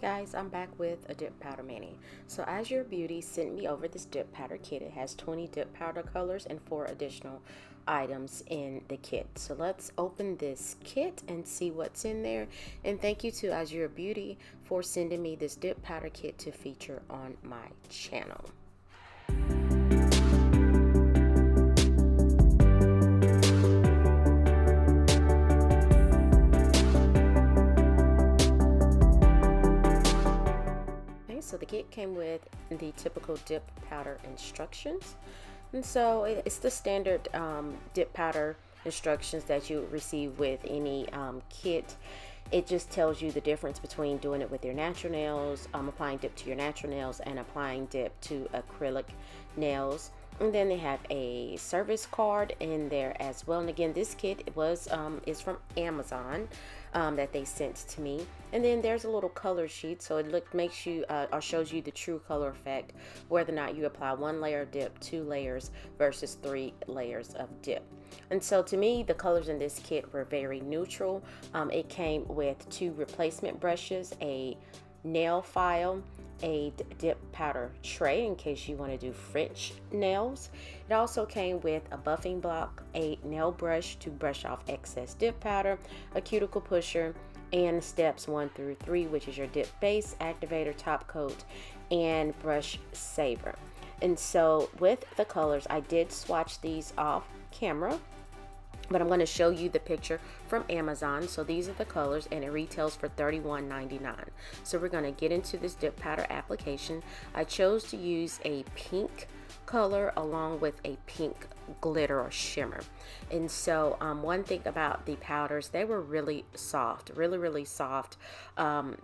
Guys, I'm back with a dip powder mani. So AzureBeauty sent me over this dip powder kit. It has 20 dip powder colors and 4 additional items in the kit. So let's open this kit and see what's in there. And thank you to AzureBeauty for sending me this dip powder kit to feature on my channel. So the kit came with the typical dip powder instructions, and so it's the standard dip powder instructions that you receive with any kit. It just tells you the difference between doing it with your natural nails, applying dip to your natural nails, and applying dip to acrylic nails. And then they have a service card in there as well. And again, this kit is from Amazon that they sent to me. And then there's a little color sheet, so it makes you or shows you the true color effect, whether or not you apply 1 layer of dip, 2 layers versus 3 layers of dip. And so to me, the colors in this kit were very neutral. It came with 2 replacement brushes, a nail file, a dip powder tray in case you want to do French nails. It also came with a buffing block, a nail brush to brush off excess dip powder, a cuticle pusher, and steps 1 through 3, which is your dip base, activator, top coat, and brush saver. And so with the colors, I did swatch these off camera, but I'm going to show you the picture from Amazon. So these are the colors, and it retails for $31.99. So we're going to get into this dip powder application. I chose to use a pink color along with a pink glitter or shimmer. And so one thing about the powders, they were really soft, really soft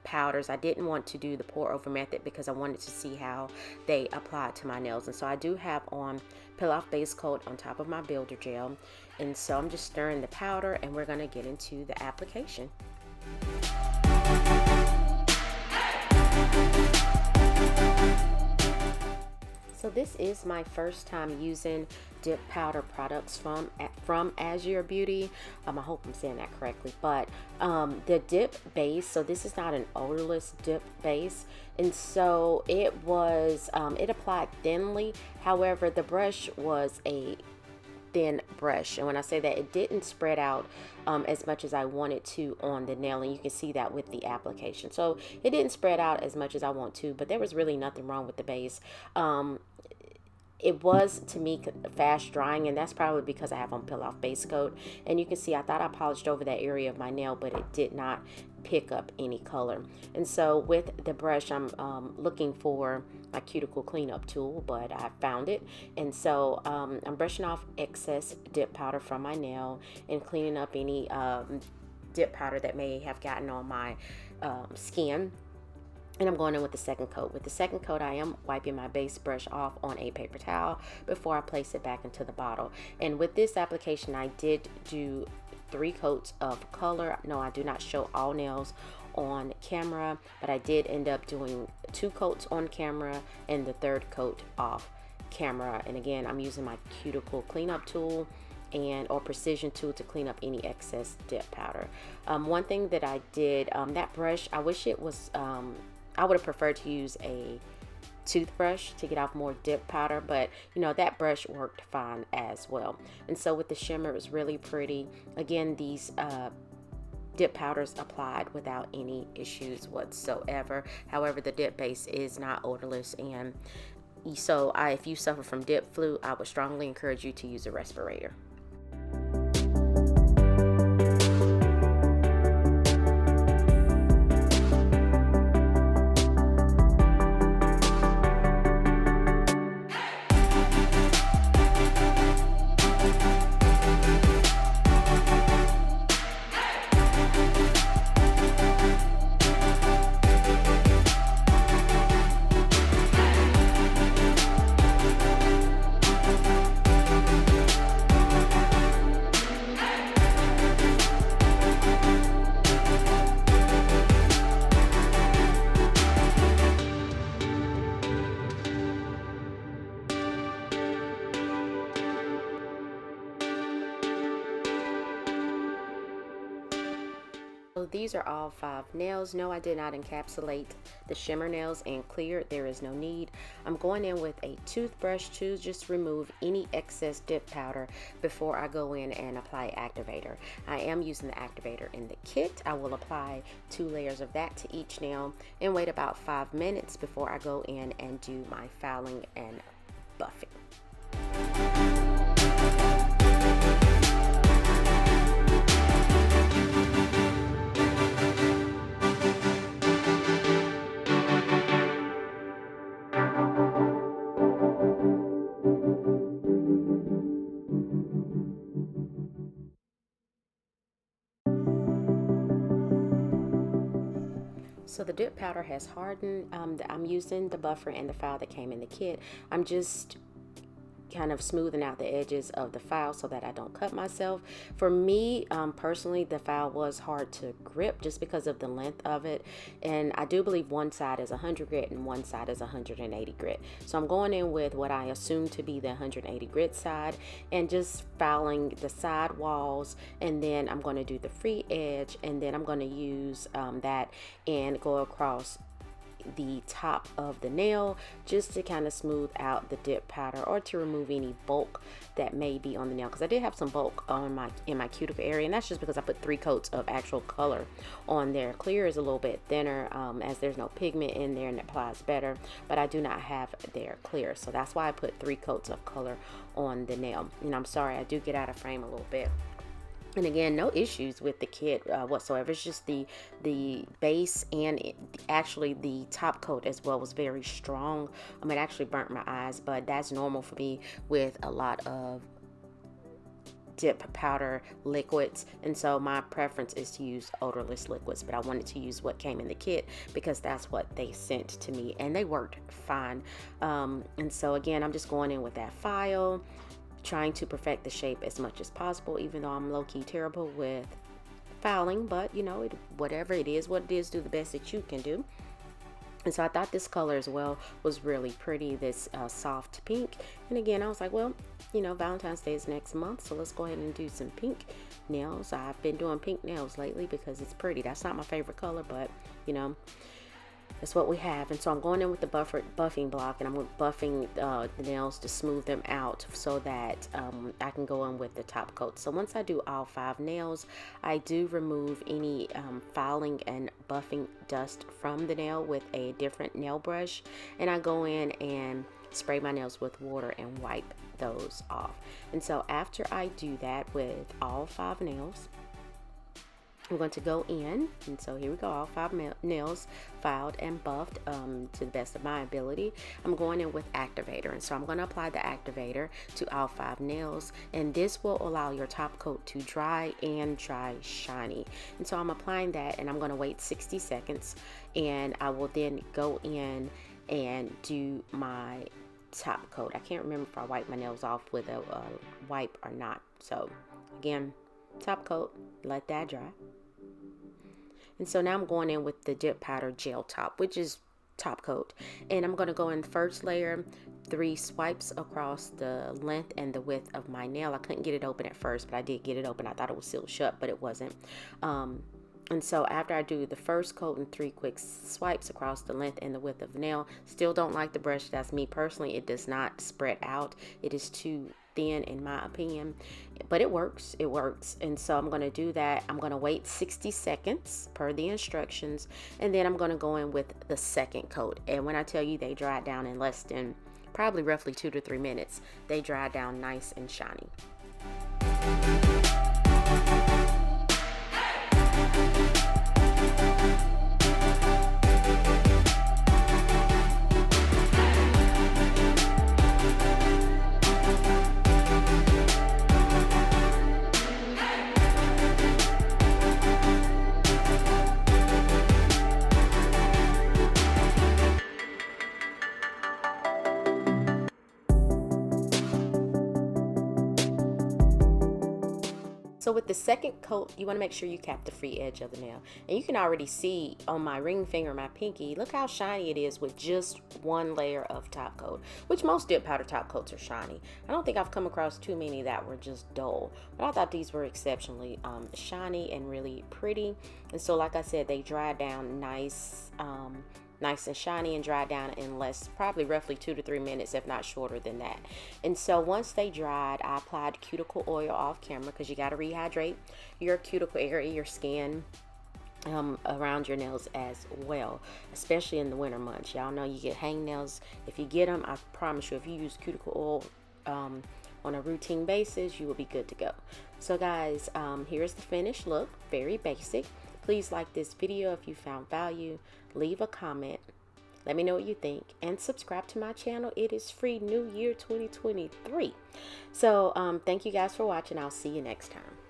powders. I didn't want to do the pour over method because I wanted to see how they apply to my nails. And so I do have on peel off base coat on top of my builder gel, and so I'm just stirring the powder, and we're going to get into the application. So this is my first time using dip powder products from AzureBeauty. I hope I'm saying that correctly, but the dip base, so this is not an odorless dip base, and so it was it applied thinly. However, the brush was a thin brush, and when I say that, it didn't spread out as much as I wanted to on the nail, and you can see that with the application. So it didn't spread out as much as I want to, but there was really nothing wrong with the base. It was, to me, fast drying, and that's probably because I have on peel off base coat. And you can see I thought I polished over that area of my nail, but it did not pick up any color. And so with the brush, I'm looking for my cuticle cleanup tool, but I found it. And so I'm brushing off excess dip powder from my nail and cleaning up any dip powder that may have gotten on my skin. And I'm going in with the second coat. With the second coat, I am wiping my base brush off on a paper towel before I place it back into the bottle. And with this application, I did do 3 coats of color. No, I do not show all nails on camera, but I did end up doing 2 coats on camera and the 3rd coat off camera. And again, I'm using my cuticle cleanup tool or precision tool to clean up any excess dip powder. One thing that I did, that brush, I wish it was I would have preferred to use a toothbrush to get off more dip powder, but you know, that brush worked fine as well. And so with the shimmer, it was really pretty. Again, these dip powders applied without any issues whatsoever. However, the dip base is not odorless, and so if you suffer from dip flu, I would strongly encourage you to use a respirator. So these are all 5 nails. No, I did not encapsulate the shimmer nails in clear. There is no need. I'm going in with a toothbrush to just remove any excess dip powder before I go in and apply activator. I am using the activator in the kit. I will apply 2 layers of that to each nail and wait about 5 minutes before I go in and do my filing and buffing. So the dip powder has hardened. I'm using the buffer and the file that came in the kit. I'm just kind of smoothing out the edges of the file so that I don't cut myself. For me, personally, the file was hard to grip just because of the length of it. And I do believe one side is 100 grit and one side is 180 grit. So I'm going in with what I assume to be the 180 grit side and just filing the side walls. And then I'm going to do the free edge. And then I'm going to use that and go across the top of the nail just to kind of smooth out the dip powder or to remove any bulk that may be on the nail, because I did have some bulk on in my cuticle area, and that's just because I put 3 coats of actual color on there. Clear is a little bit thinner as there's no pigment in there and it applies better, but I do not have their clear, so that's why I put 3 coats of color on the nail. And I'm sorry, I do get out of frame a little bit. And again, no issues with the kit whatsoever. It's just the base and actually the top coat as well was very strong. It actually burnt my eyes, but that's normal for me with a lot of dip powder liquids, and so my preference is to use odorless liquids, but I wanted to use what came in the kit because that's what they sent to me and they worked fine. And so again, I'm just going in with that file, trying to perfect the shape as much as possible, even though I'm low-key terrible with filing, but you know, whatever it is, what it is, do the best that you can do. And so I thought this color as well was really pretty, this soft pink. And again, I was like, well, you know, Valentine's Day is next month, so let's go ahead and do some pink nails. I've been doing pink nails lately because it's pretty. That's not my favorite color, but you know, that's what we have. And so I'm going in with the buffing block, and I'm buffing the nails to smooth them out so that I can go in with the top coat. So once I do all 5 nails, I do remove any filing and buffing dust from the nail with a different nail brush, and I go in and spray my nails with water and wipe those off. And so after I do that with all 5 nails, I'm going to go in, and so here we go, all 5 nails filed and buffed to the best of my ability. I'm going in with activator, and so I'm going to apply the activator to all 5 nails, and this will allow your top coat to dry and dry shiny. And so I'm applying that, and I'm going to wait 60 seconds, and I will then go in and do my top coat. I can't remember if I wipe my nails off with a wipe or not. So again, top coat, let that dry. And so now I'm going in with the dip powder gel top, which is top coat. And I'm going to go in first layer, 3 swipes across the length and the width of my nail. I couldn't get it open at first, but I did get it open. I thought it was sealed shut, but it wasn't. And so after I do the first coat and 3 quick swipes across the length and the width of the nail, still don't like the brush. That's me personally. It does not spread out. It is too thin in my opinion, but it works. And so I'm going to do that. I'm going to wait 60 seconds per the instructions, and then I'm going to go in with the second coat. And when I tell you they dry down in less than probably roughly 2 to 3 minutes, they dry down nice and shiny. So with the second coat, you want to make sure you cap the free edge of the nail. And you can already see on my ring finger, my pinky, look how shiny it is with just one layer of top coat, which most dip powder top coats are shiny. I don't think I've come across too many that were just dull, but I thought these were exceptionally shiny and really pretty. And so like I said, they dry down nice and shiny, and dry down in probably roughly 2 to 3 minutes, if not shorter than that. And so once they dried, I applied cuticle oil off camera, because you got to rehydrate your cuticle area, your skin, around your nails as well, especially in the winter months. Y'all know you get hangnails. If you get them, I promise you, if you use cuticle oil on a routine basis, you will be good to go. So guys, here's the finished look. Very basic. Please like this video if you found value. Leave a comment. Let me know what you think, and subscribe to my channel. It is free. New Year 2023. So thank you guys for watching. I'll see you next time.